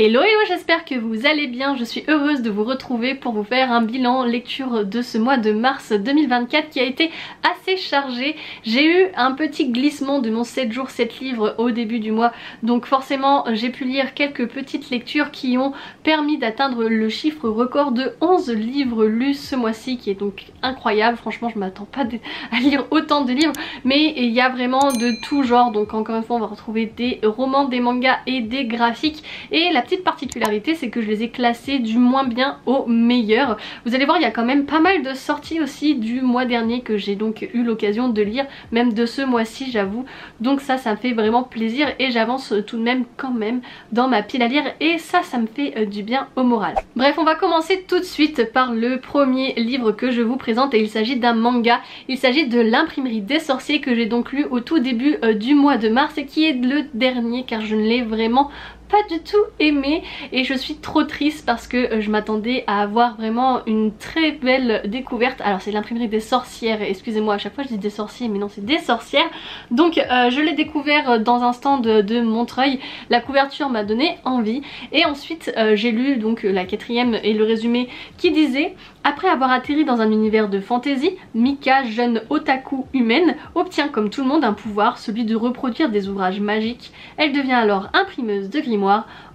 Hello hello, j'espère que vous allez bien, je suis heureuse de vous retrouver pour vous faire un bilan lecture de ce mois de mars 2024 qui a été assez chargé. J'ai eu un petit glissement de mon 7 jours 7 livres au début du mois, donc forcément j'ai pu lire quelques petites lectures qui ont permis d'atteindre le chiffre record de 11 livres lus ce mois-ci, qui est donc incroyable. Franchement je m'attends pas à lire autant de livres, mais il y a vraiment de tout genre, donc encore une fois on va retrouver des romans, des mangas et des graphiques. Et la petite particularité, c'est que je les ai classés du moins bien au meilleur. Vous allez voir, il y a quand même pas mal de sorties aussi du mois dernier que j'ai donc eu l'occasion de lire, même de ce mois-ci j'avoue. Donc ça me fait vraiment plaisir et j'avance tout de même quand même dans ma pile à lire et ça me fait du bien au moral. Bref, on va commencer tout de suite par le premier livre que je vous présente et il s'agit d'un manga. Il s'agit de l'Imprimerie des Sorciers que j'ai donc lu au tout début du mois de mars et qui est le dernier car je ne l'ai vraiment pas du tout aimé et je suis trop triste parce que je m'attendais à avoir vraiment une très belle découverte. Alors c'est l'Imprimerie des Sorcières, excusez-moi à chaque fois je dis des sorciers mais non c'est des sorcières. Donc je l'ai découvert dans un stand de Montreuil, la couverture m'a donné envie et ensuite j'ai lu donc la quatrième et le résumé qui disait: après avoir atterri dans un univers de fantasy, Mika, jeune otaku humaine, obtient comme tout le monde un pouvoir, celui de reproduire des ouvrages magiques. Elle devient alors imprimeuse de grimoires.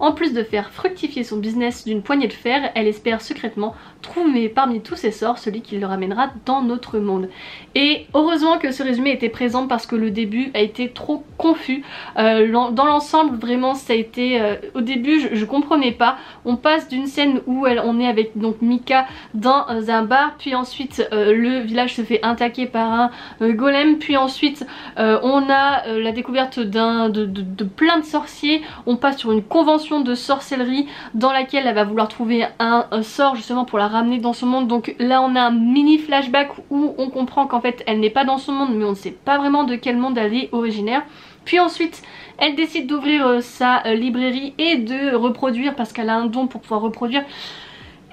En plus de faire fructifier son business d'une poignée de fer, elle espère secrètement trouver parmi tous ses sorts celui qui le ramènera dans notre monde. Et heureusement que ce résumé était présent parce que le début a été trop confus. Dans l'ensemble vraiment ça a été... au début je comprenais pas. On passe d'une scène où on est avec donc Mika dans un bar, puis ensuite le village se fait attaquer par un golem, puis ensuite on a la découverte de plein de sorciers. On passe sur une convention de sorcellerie dans laquelle elle va vouloir trouver un sort justement pour la ramener dans son monde. Donc là on a un mini flashback où on comprend qu'en fait elle n'est pas dans son monde mais on ne sait pas vraiment de quel monde elle est originaire. Puis ensuite elle décide d'ouvrir sa librairie et de reproduire parce qu'elle a un don pour pouvoir reproduire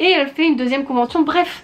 et elle fait une deuxième convention. Bref,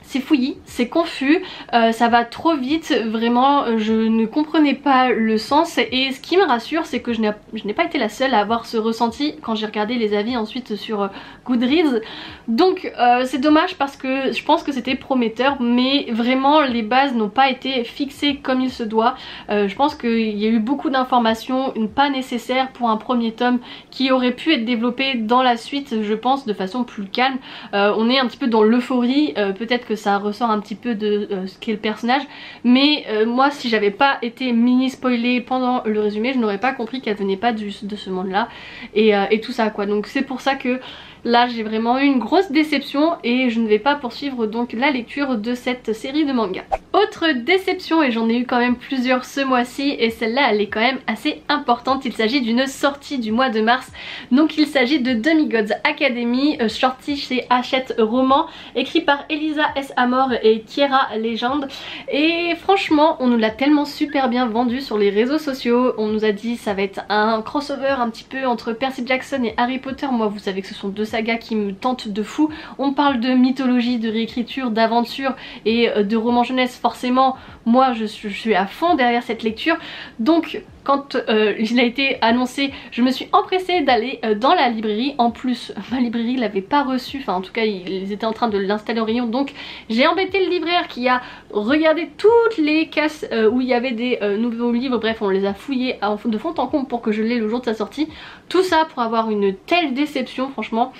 c'est fouillis, c'est confus, ça va trop vite, vraiment je ne comprenais pas le sens et ce qui me rassure c'est que je n'ai pas été la seule à avoir ce ressenti quand j'ai regardé les avis ensuite sur Goodreads. Donc c'est dommage parce que je pense que c'était prometteur mais vraiment les bases n'ont pas été fixées comme il se doit. Je pense qu'il y a eu beaucoup d'informations pas nécessaires pour un premier tome qui aurait pu être développé dans la suite, je pense de façon plus calme. On est un petit peu dans l'euphorie, peut-être que ça ressort un petit peu de ce qu'est le personnage, mais moi si j'avais pas été mini spoilée pendant le résumé je n'aurais pas compris qu'elle venait pas de ce monde là et tout ça quoi. Donc c'est pour ça que là j'ai vraiment eu une grosse déception et je ne vais pas poursuivre donc la lecture de cette série de mangas. Autre déception, et j'en ai eu quand même plusieurs ce mois-ci et celle-là elle est quand même assez importante, il s'agit d'une sortie du mois de mars. Donc il s'agit de Demigods Academy, sortie chez Hachette Roman, écrit par Elisa S. Amor et Kiera Legend. Et franchement on nous l'a tellement super bien vendu sur les réseaux sociaux, on nous a dit ça va être un crossover un petit peu entre Percy Jackson et Harry Potter. Moi vous savez que ce sont deux sagas qui me tentent de fou. On parle de mythologie, de réécriture, d'aventure et de roman jeunesse, forcément moi je suis à fond derrière cette lecture. Donc quand il a été annoncé je me suis empressée d'aller dans la librairie. En plus ma librairie l'avait pas reçu, enfin en tout cas ils étaient en train de l'installer au rayon, donc j'ai embêté le libraire qui a regardé toutes les caisses où il y avait des nouveaux livres. Bref on les a fouillés de fond en comble pour que je l'ai le jour de sa sortie. Tout ça pour avoir une telle déception franchement.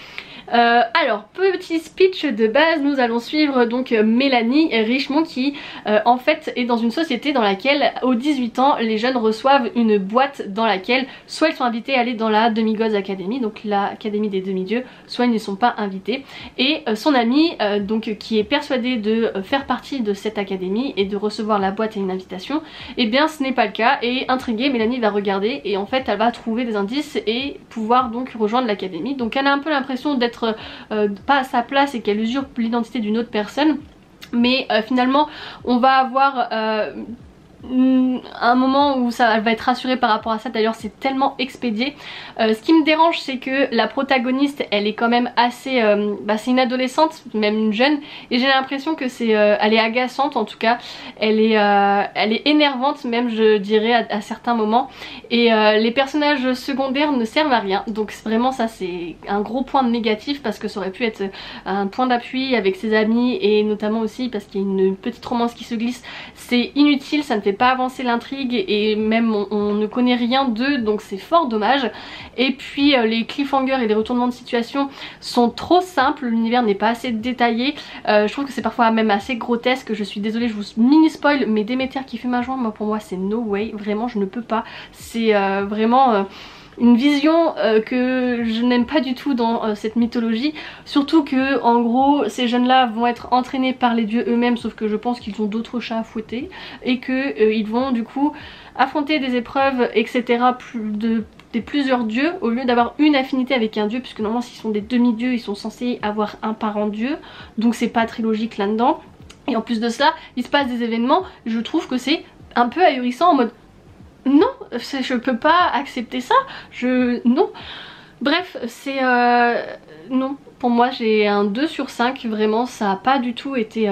Alors petit speech de base, nous allons suivre donc Mélanie Richemont qui en fait est dans une société dans laquelle aux 18 ans les jeunes reçoivent une boîte dans laquelle soit ils sont invités à aller dans la Demigods Academy, donc l'académie des demi-dieux, soit ils ne sont pas invités. Et son amie donc qui est persuadée de faire partie de cette académie et de recevoir la boîte et une invitation, et bien ce n'est pas le cas et intriguée Mélanie va regarder et en fait elle va trouver des indices et pouvoir donc rejoindre l'académie. Donc elle a un peu l'impression d'être pas à sa place et qu'elle usurpe l'identité d'une autre personne, mais finalement on va avoir un moment où elle va être rassurée par rapport à ça. D'ailleurs c'est tellement expédié. Ce qui me dérange c'est que la protagoniste elle est quand même assez c'est une adolescente, même une jeune, et j'ai l'impression que elle est agaçante en tout cas, elle est énervante même je dirais à certains moments, et les personnages secondaires ne servent à rien, donc vraiment ça c'est un gros point négatif parce que ça aurait pu être un point d'appui avec ses amis, et notamment aussi parce qu'il y a une petite romance qui se glisse. C'est inutile, ça ne fait pas avancer l'intrigue et même on ne connaît rien d'eux, donc c'est fort dommage. Et puis les cliffhangers et les retournements de situation sont trop simples, l'univers n'est pas assez détaillé, je trouve que c'est parfois même assez grotesque. Je suis désolée, je vous mini spoil, mais Déméter qui fume un joint, moi pour moi c'est no way, vraiment je ne peux pas. C'est vraiment une vision que je n'aime pas du tout dans cette mythologie, surtout que en gros ces jeunes là vont être entraînés par les dieux eux-mêmes, sauf que je pense qu'ils ont d'autres chats à fouetter et que ils vont du coup affronter des épreuves etc des plusieurs dieux au lieu d'avoir une affinité avec un dieu, puisque normalement s'ils sont des demi-dieux ils sont censés avoir un parent dieu, donc c'est pas très logique là-dedans. Et en plus de ça il se passe des événements, je trouve que c'est un peu ahurissant en mode non, je peux pas accepter ça, non. Bref, c'est non, pour moi j'ai un 2 sur 5, vraiment ça a pas du tout été,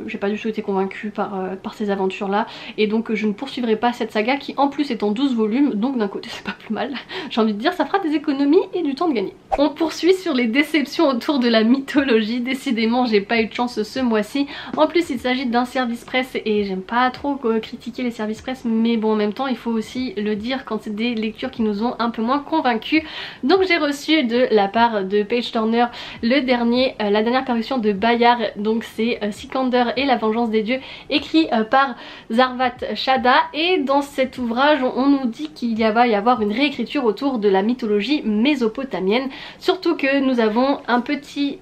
j'ai pas du tout été convaincue par ces aventures là, et donc je ne poursuivrai pas cette saga qui en plus est en 12 volumes, donc d'un côté c'est pas plus mal, j'ai envie de dire ça fera des économies et du temps de gagner. On poursuit sur les déceptions autour de la mythologie, décidément j'ai pas eu de chance ce mois-ci, en plus il s'agit d'un service presse et j'aime pas trop critiquer les services presse, mais bon en même temps il faut aussi le dire quand c'est des lectures qui nous ont un peu moins convaincus. Donc j'ai reçu de la part de Page Turner la dernière parution de Bayard, donc c'est Sikander et la vengeance des dieux, écrit par Zarvat Chadha, et dans cet ouvrage on nous dit qu'il va y avoir une réécriture autour de la mythologie mésopotamienne, surtout que nous avons un petit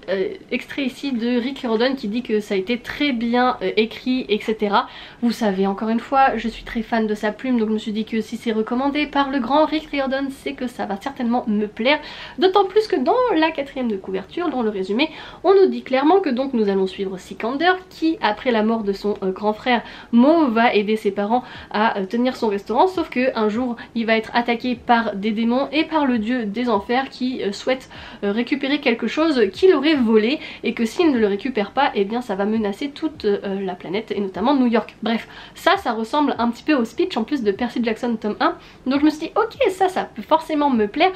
extrait ici de Rick Riordan qui dit que ça a été très bien écrit etc. Vous savez, encore une fois je suis très fan de sa plume, donc je me suis dit que si c'est recommandé par le grand Rick Riordan c'est que ça va certainement me plaire, d'autant plus que dans la 4ème de couverture, dans le résumé, on nous dit clairement que donc nous allons suivre Sikander qui après la mort de son grand frère Mo va aider ses parents à tenir son restaurant, sauf que un jour il va être attaqué par des démons et par le dieu des enfers qui souhaite récupérer quelque chose qu'il aurait volé, et que s'il ne le récupère pas et bien ça va menacer toute la planète et notamment New York. Bref, ça ressemble un petit peu au speech en plus de Percy Jackson tome 1, donc je me suis dit ok ça peut forcément me plaire.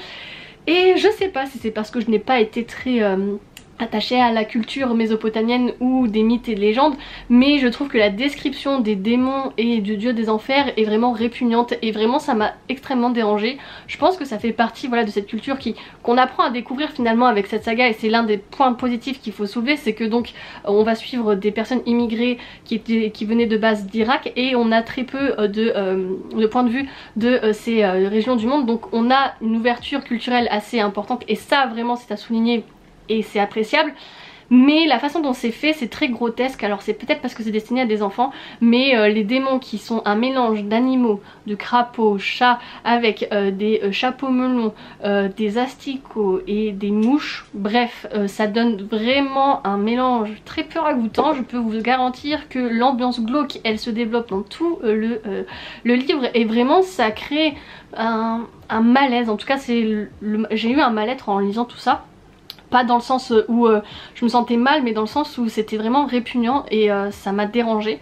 Et je sais pas si c'est parce que je n'ai pas été très attachée à la culture mésopotamienne ou des mythes et légendes, mais je trouve que la description des démons et du dieu des enfers est vraiment répugnante et vraiment ça m'a extrêmement dérangée. Je pense que ça fait partie voilà, de cette culture qu'on apprend à découvrir finalement avec cette saga, et c'est l'un des points positifs qu'il faut soulever, c'est que donc on va suivre des personnes immigrées qui venaient de base d'Irak, et on a très peu de points de vue de ces régions du monde, donc on a une ouverture culturelle assez importante et ça vraiment c'est à souligner et c'est appréciable. Mais la façon dont c'est fait c'est très grotesque, alors c'est peut-être parce que c'est destiné à des enfants, mais les démons qui sont un mélange d'animaux, de crapauds, chats, avec des chapeaux melons, des asticots et des mouches, bref ça donne vraiment un mélange très peu ragoûtant. Je peux vous garantir que l'ambiance glauque elle se développe dans tout le livre, et vraiment ça crée un malaise, en tout cas j'ai eu un mal-être en lisant tout ça. Pas dans le sens où je me sentais mal, mais dans le sens où c'était vraiment répugnant et ça m'a dérangée.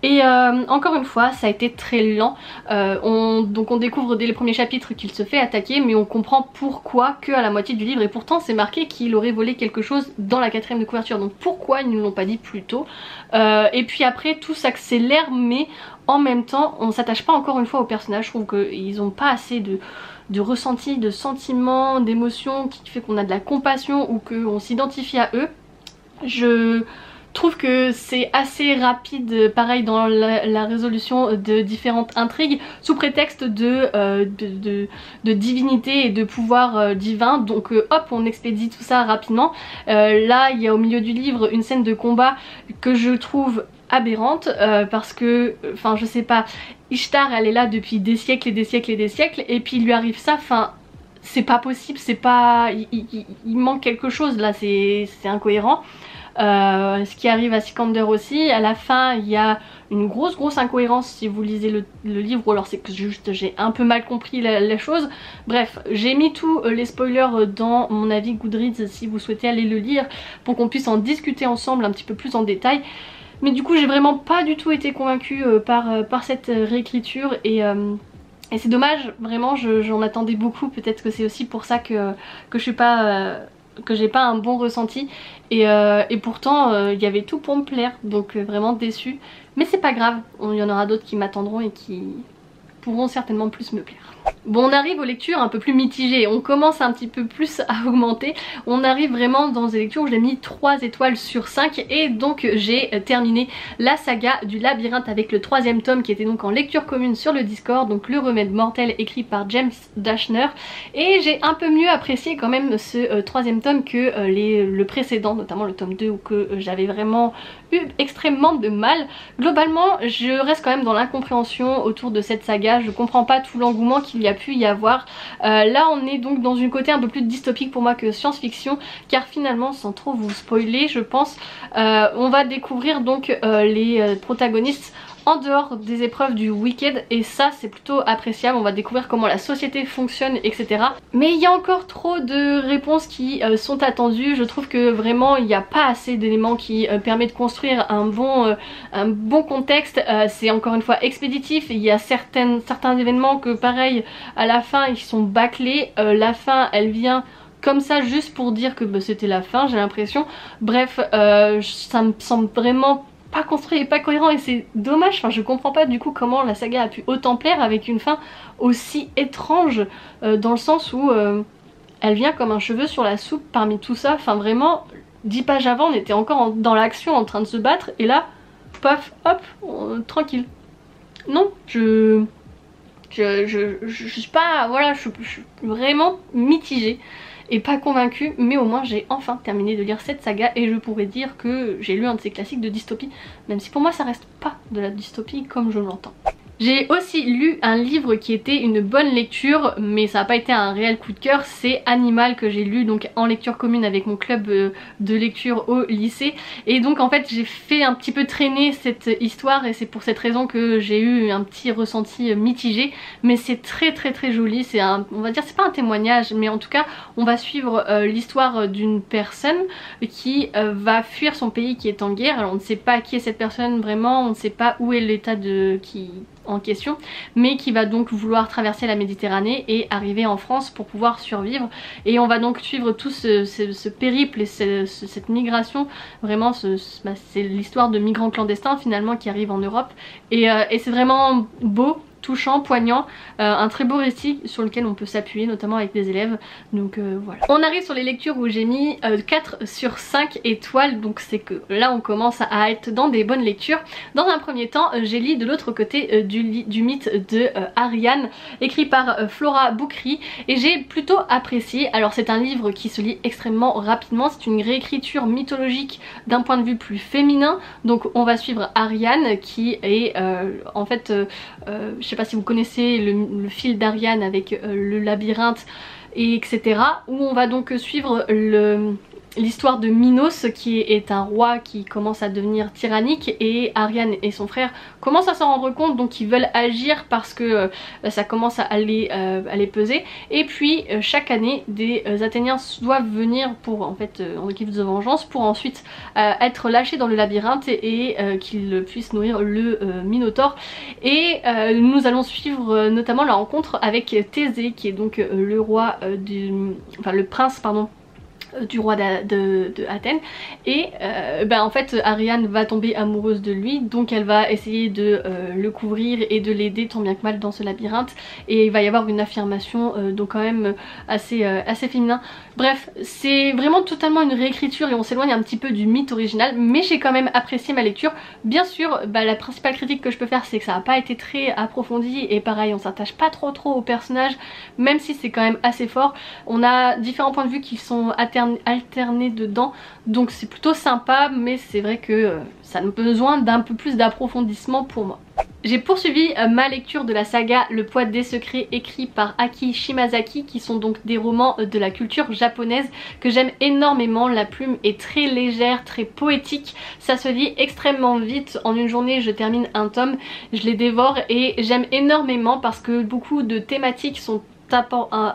Et encore une fois ça a été très lent, donc on découvre dès les premiers chapitres qu'il se fait attaquer, mais on comprend pourquoi que à la moitié du livre, et pourtant c'est marqué qu'il aurait volé quelque chose dans la 4ème de couverture, donc pourquoi ils ne nous l'ont pas dit plus tôt. Et puis après tout s'accélère, mais en même temps on s'attache pas encore une fois aux personnages. Je trouve qu'ils ont pas assez de ressenti, de sentiments, d'émotions qui fait qu'on a de la compassion ou qu'on s'identifie à eux. Je trouve que c'est assez rapide, pareil dans la résolution de différentes intrigues sous prétexte de divinité et de pouvoir divin, donc hop on expédie tout ça rapidement. Là il y a au milieu du livre une scène de combat que je trouve aberrante parce que, enfin je sais pas, Ishtar elle est là depuis des siècles et des siècles et des siècles, et puis il lui arrive ça, enfin c'est pas possible, c'est pas, il manque quelque chose là, c'est incohérent. ce qui arrive à Sikander aussi. À la fin il y a une grosse incohérence si vous lisez le livre, ou alors c'est que juste j'ai un peu mal compris la chose. Bref, j'ai mis tous les spoilers dans mon avis Goodreads si vous souhaitez aller le lire pour qu'on puisse en discuter ensemble un petit peu plus en détail. Mais du coup j'ai vraiment pas du tout été convaincue par cette réécriture et c'est dommage, vraiment j'en attendais beaucoup. Peut-être que c'est aussi pour ça que je suis pas... que j'ai pas un bon ressenti et pourtant il y avait tout pour me plaire, donc vraiment déçue. Mais c'est pas grave, il y en aura d'autres qui m'attendront et qui pourront certainement plus me plaire. Bon, on arrive aux lectures un peu plus mitigées, on commence un petit peu plus à augmenter. On arrive vraiment dans des lectures où j'ai mis 3 étoiles sur 5 et donc j'ai terminé la saga du labyrinthe avec le 3e tome qui était donc en lecture commune sur le Discord, donc Le Remède Mortel écrit par James Dashner, et j'ai un peu mieux apprécié quand même ce 3e tome que le précédent, notamment le tome 2 où que j'avais vraiment eu extrêmement de mal. Globalement je reste quand même dans l'incompréhension autour de cette saga, je comprends pas tout l'engouement qu'il y a pu y avoir. Là on est donc dans une côté un peu plus dystopique pour moi que science-fiction, car finalement, sans trop vous spoiler je pense, on va découvrir donc les protagonistes en dehors des épreuves du Wicked, et ça c'est plutôt appréciable. On va découvrir comment la société fonctionne, etc. Mais il y a encore trop de réponses qui sont attendues. Je trouve que vraiment il n'y a pas assez d'éléments qui permettent de construire un bon contexte. C'est encore une fois expéditif, il y a certains événements que pareil à la fin ils sont bâclés. La fin elle vient comme ça juste pour dire que c'était la fin, j'ai l'impression. Bref, ça me semble vraiment pas construit et pas cohérent et c'est dommage. Enfin je comprends pas du coup comment la saga a pu autant plaire avec une fin aussi étrange, dans le sens où elle vient comme un cheveu sur la soupe parmi tout ça. Enfin vraiment 10 pages avant on était encore dans l'action en train de se battre et là paf hop tranquille. Non, je suis pas, voilà, je suis vraiment mitigée et pas convaincue, mais au moins j'ai enfin terminé de lire cette saga et je pourrais dire que j'ai lu un de ces classiques de dystopie, même si pour moi ça reste pas de la dystopie comme je l'entends. J'ai aussi lu un livre qui était une bonne lecture, mais ça n'a pas été un réel coup de cœur, c'est Animal, que j'ai lu donc en lecture commune avec mon club de lecture au lycée. Et donc en fait j'ai fait un petit peu traîner cette histoire et c'est pour cette raison que j'ai eu un petit ressenti mitigé. Mais c'est très joli, c'est on va dire, c'est pas un témoignage, mais en tout cas on va suivre l'histoire d'une personne qui va fuir son pays qui est en guerre. Alors on ne sait pas qui est cette personne vraiment, on ne sait pas où est l'état en question, mais qui va donc vouloir traverser la Méditerranée et arriver en France pour pouvoir survivre. Et on va donc suivre tout ce périple et cette migration. Vraiment c'est l'histoire de migrants clandestins finalement qui arrivent en Europe et c'est vraiment beau, touchant, poignant, un très beau récit sur lequel on peut s'appuyer notamment avec des élèves, donc voilà. On arrive sur les lectures où j'ai mis 4 sur 5 étoiles, donc c'est que là on commence à être dans des bonnes lectures. Dans un premier temps j'ai lu De l'autre côté du mythe de Ariane, écrit par Flora Boukri, et j'ai plutôt apprécié. Alors c'est un livre qui se lit extrêmement rapidement, c'est une réécriture mythologique d'un point de vue plus féminin, donc on va suivre Ariane qui est en fait je sais pas si vous connaissez le fil d'Ariane avec le labyrinthe et etc. Où on va donc suivre l'histoire de Minos qui est un roi qui commence à devenir tyrannique, et Ariane et son frère commencent à s'en rendre compte, donc ils veulent agir parce que ça commence à les peser. Et puis chaque année des Athéniens doivent venir pour en fait en guise de vengeance pour ensuite être lâchés dans le labyrinthe et qu'ils puissent nourrir le Minotaure. Et nous allons suivre notamment la rencontre avec Thésée qui est donc le roi le prince pardon du roi de Athènes, et en fait Ariane va tomber amoureuse de lui, donc elle va essayer de le couvrir et de l'aider tant bien que mal dans ce labyrinthe, et il va y avoir une affirmation donc quand même assez féminin. Bref, c'est vraiment totalement une réécriture et on s'éloigne un petit peu du mythe original, mais j'ai quand même apprécié ma lecture. Bien sûr la principale critique que je peux faire c'est que ça n'a pas été très approfondi, et pareil on s'attache pas trop aux personnages, même si c'est quand même assez fort. On a différents points de vue qui sont alternés dedans, donc c'est plutôt sympa, mais c'est vrai que ça a besoin d'un peu plus d'approfondissement pour moi. J'ai poursuivi ma lecture de la saga Le Poids des secrets écrit par Aki Shimazaki, qui sont donc des romans de la culture japonaise que j'aime énormément. La plume est très légère, très poétique, ça se lit extrêmement vite. En une journée je termine un tome, je les dévore et j'aime énormément parce que beaucoup de thématiques sont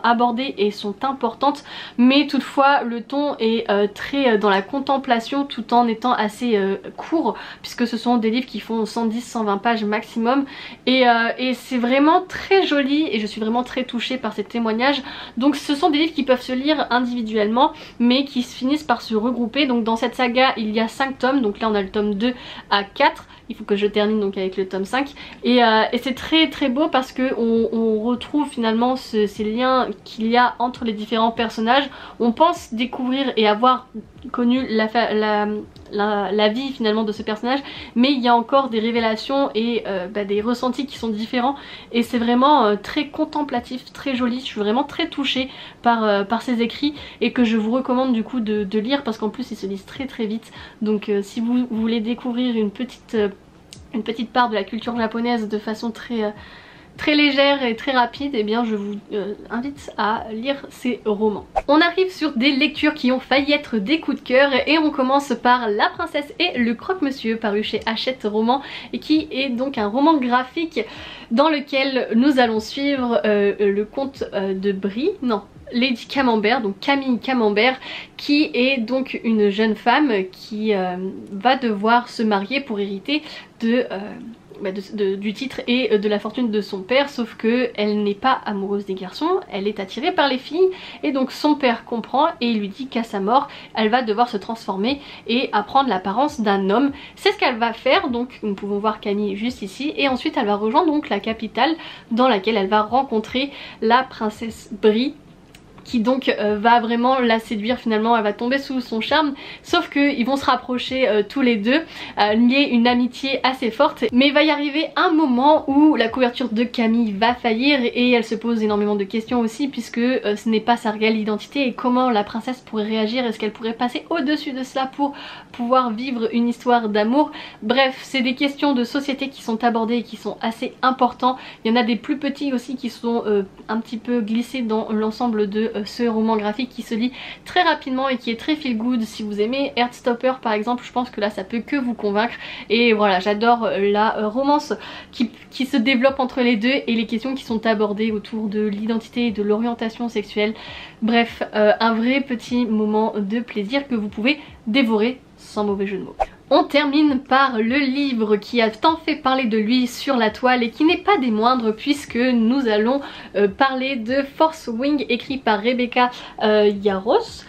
abordées et sont importantes, mais toutefois le ton est très dans la contemplation tout en étant assez court, puisque ce sont des livres qui font 110-120 pages maximum, et c'est vraiment très joli et je suis vraiment très touchée par ces témoignages. Donc ce sont des livres qui peuvent se lire individuellement mais qui finissent par se regrouper. Donc dans cette saga il y a 5 tomes, donc là on a le tome 2 à 4, il faut que je termine donc avec le tome 5, et c'est très très beau parce que on retrouve finalement ces liens qu'il y a entre les différents personnages. On pense découvrir et avoir connu la vie finalement de ce personnage, mais il y a encore des révélations et des ressentis qui sont différents, et c'est vraiment très contemplatif, très joli. Je suis vraiment très touchée par ces écrits et que je vous recommande du coup de lire, parce qu'en plus ils se lisent très très vite. Donc si vous voulez découvrir une petite part de la culture japonaise de façon très légère et très rapide, et bien je vous invite à lire ces romans. On arrive sur des lectures qui ont failli être des coups de cœur, et on commence par La Princesse et le Croque-Monsieur, paru chez Hachette Romans, et qui est donc un roman graphique dans lequel nous allons suivre le comte de Brie, non, Lady Camembert, donc Camille Camembert, qui est donc une jeune femme qui va devoir se marier pour hériter du titre et de la fortune de son père, sauf que elle n'est pas amoureuse des garçons, elle est attirée par les filles, et donc son père comprend et lui dit qu'à sa mort elle va devoir se transformer et apprendre l'apparence d'un homme. C'est ce qu'elle va faire, donc nous pouvons voir Camille juste ici, et ensuite elle va rejoindre donc la capitale dans laquelle elle va rencontrer la princesse Brie, qui donc va vraiment la séduire. Finalement elle va tomber sous son charme, sauf qu'ils vont se rapprocher tous les deux, lier une amitié assez forte, mais il va y arriver un moment où la couverture de Camille va faillir et elle se pose énormément de questions aussi, puisque ce n'est pas sa réelle identité, et comment la princesse pourrait réagir, est-ce qu'elle pourrait passer au-dessus de cela pour pouvoir vivre une histoire d'amour. Bref, c'est des questions de société qui sont abordées et qui sont assez importants. Il y en a des plus petits aussi qui sont un petit peu glissés dans l'ensemble de ce roman graphique qui se lit très rapidement et qui est très feel good. Si vous aimez Heartstopper par exemple, je pense que là ça peut que vous convaincre, et voilà, j'adore la romance qui se développe entre les deux et les questions qui sont abordées autour de l'identité et de l'orientation sexuelle. Bref, un vrai petit moment de plaisir que vous pouvez dévorer sans mauvais jeu de mots. On termine par le livre qui a tant fait parler de lui sur la toile et qui n'est pas des moindres, puisque nous allons parler de Force Wing, écrit par Rebecca Yarros,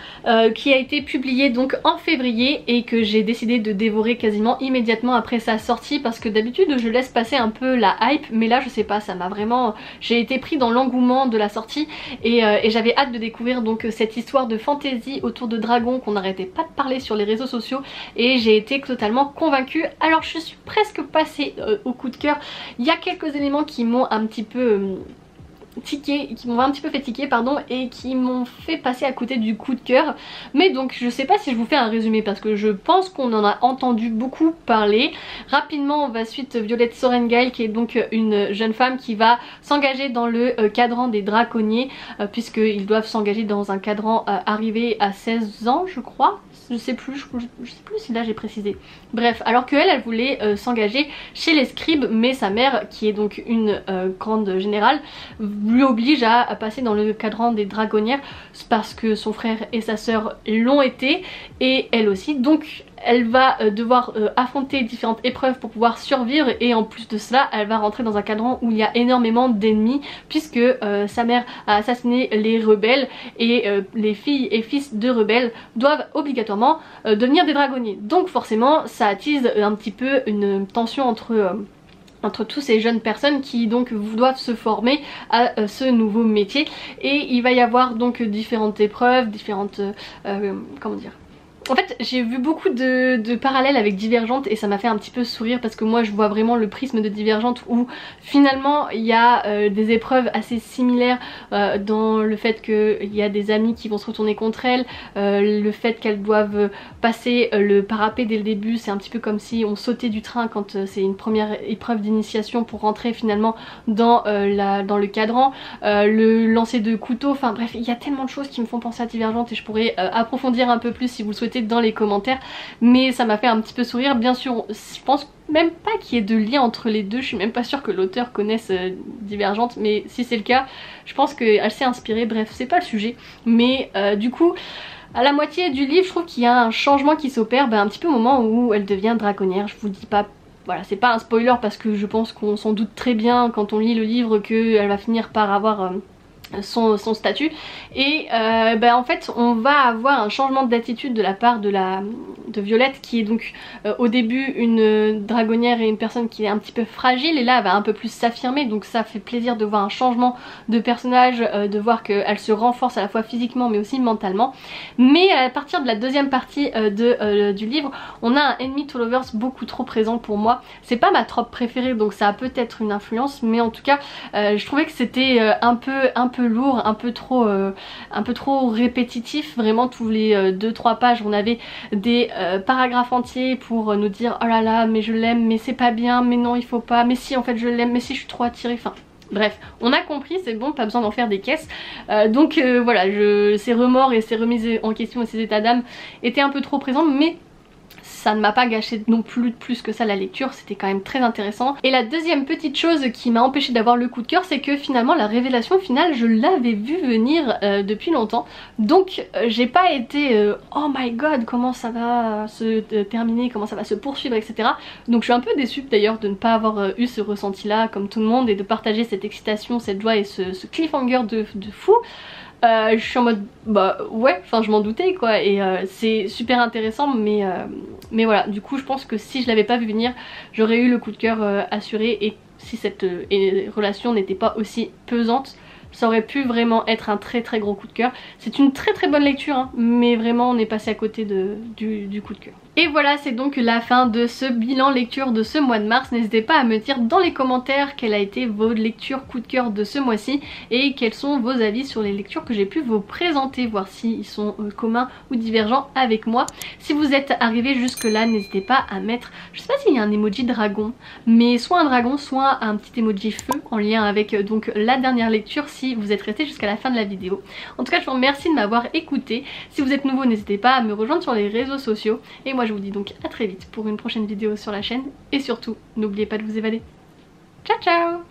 qui a été publié donc en février et que j'ai décidé de dévorer quasiment immédiatement après sa sortie, parce que d'habitude je laisse passer un peu la hype, mais là je sais pas, ça m'a vraiment... j'ai été pris dans l'engouement de la sortie et j'avais hâte de découvrir donc cette histoire de fantasy autour de dragons qu'on n'arrêtait pas de parler sur les réseaux sociaux, et j'ai été totalement convaincue. Alors je suis presque passée au coup de cœur. Il y a quelques éléments qui m'ont un petit peu fait tiquer pardon, et qui m'ont fait passer à côté du coup de cœur, mais donc je sais pas si je vous fais un résumé parce que je pense qu'on en a entendu beaucoup parler. Rapidement on va suite Violette Sorrengail, qui est donc une jeune femme qui va s'engager dans le cadran des draconniers, puisqu'ils doivent s'engager dans un cadran arrivé à 16 ans je crois, je sais plus si là j'ai précisé. Bref, alors qu'elle voulait s'engager chez les scribes, mais sa mère, qui est donc une grande générale, lui oblige à passer dans le cadran des dragonnières parce que son frère et sa sœur l'ont été, et elle aussi. Donc elle va devoir affronter différentes épreuves pour pouvoir survivre, et en plus de cela elle va rentrer dans un cadran où il y a énormément d'ennemis, puisque sa mère a assassiné les rebelles, et les filles et fils de rebelles doivent obligatoirement devenir des dragonniers. Donc forcément ça attise un petit peu une tension entre tous ces jeunes personnes qui donc doivent se former à ce nouveau métier, et il va y avoir donc différentes épreuves, différentes comment dire, En fait j'ai vu beaucoup de parallèles avec Divergente et ça m'a fait un petit peu sourire parce que moi je vois vraiment le prisme de Divergente où finalement il y a des épreuves assez similaires dans le fait qu'il y a des amis qui vont se retourner contre elles, le fait qu'elles doivent passer le parapet dès le début, c'est un petit peu comme si on sautait du train quand c'est une première épreuve d'initiation pour rentrer finalement dans le cadran, le lancer de couteau, enfin bref il y a tellement de choses qui me font penser à Divergente et je pourrais approfondir un peu plus si vous le souhaitez dans les commentaires, mais ça m'a fait un petit peu sourire. Bien sûr je pense même pas qu'il y ait de lien entre les deux, je suis même pas sûre que l'auteur connaisse Divergente, mais si c'est le cas je pense qu'elle s'est inspirée, bref c'est pas le sujet, mais du coup à la moitié du livre je trouve qu'il y a un changement qui s'opère, un petit peu au moment où elle devient dragonnière. Je vous dis pas, voilà c'est pas un spoiler parce que je pense qu'on s'en doute très bien quand on lit le livre qu'elle va finir par avoir son statut et en fait on va avoir un changement d'attitude de la part de Violette qui est donc au début une dragonnière et une personne qui est un petit peu fragile, et là elle va un peu plus s'affirmer, donc ça fait plaisir de voir un changement de personnage, de voir qu'elle se renforce à la fois physiquement mais aussi mentalement. Mais à partir de la deuxième partie du livre on a un Enemy to Lovers beaucoup trop présent pour moi. C'est pas ma trope préférée donc ça a peut-être une influence, mais en tout cas je trouvais que c'était un peu lourd, un peu trop répétitif. Vraiment tous les 2-3 pages on avait des paragraphes entiers pour nous dire oh là là mais je l'aime, mais c'est pas bien, mais non il faut pas, mais si en fait je l'aime, mais si je suis trop attirée, enfin bref on a compris, c'est bon, pas besoin d'en faire des caisses. Donc voilà, ces remords et ces remises en question et ces états d'âme étaient un peu trop présents, mais ça ne m'a pas gâché non plus que ça la lecture, c'était quand même très intéressant. Et la deuxième petite chose qui m'a empêché d'avoir le coup de cœur, c'est que finalement la révélation finale je l'avais vue venir depuis longtemps, donc j'ai pas été oh my god comment ça va se terminer, comment ça va se poursuivre, etc. Donc je suis un peu déçue d'ailleurs de ne pas avoir eu ce ressenti là comme tout le monde et de partager cette excitation, cette joie et ce cliffhanger de fou. Je suis en mode bah ouais, enfin je m'en doutais quoi, et c'est super intéressant, mais voilà, du coup je pense que si je l'avais pas vu venir j'aurais eu le coup de cœur assuré, et si cette relation n'était pas aussi pesante ça aurait pu vraiment être un très gros coup de cœur. C'est une très bonne lecture hein, mais vraiment on est passé à côté du coup de cœur. Et voilà, c'est donc la fin de ce bilan lecture de ce mois de mars. N'hésitez pas à me dire dans les commentaires quelle a été vos lectures coup de cœur de ce mois-ci et quels sont vos avis sur les lectures que j'ai pu vous présenter, voir s'ils sont communs ou divergents avec moi. Si vous êtes arrivé jusque là, n'hésitez pas à mettre, je sais pas s'il y a un emoji dragon, mais soit un dragon soit un petit emoji feu en lien avec donc la dernière lecture si vous êtes resté jusqu'à la fin de la vidéo. En tout cas je vous remercie de m'avoir écouté. Si vous êtes nouveau, n'hésitez pas à me rejoindre sur les réseaux sociaux, et moi je vous dis donc à très vite pour une prochaine vidéo sur la chaîne, et surtout n'oubliez pas de vous évader. Ciao ciao.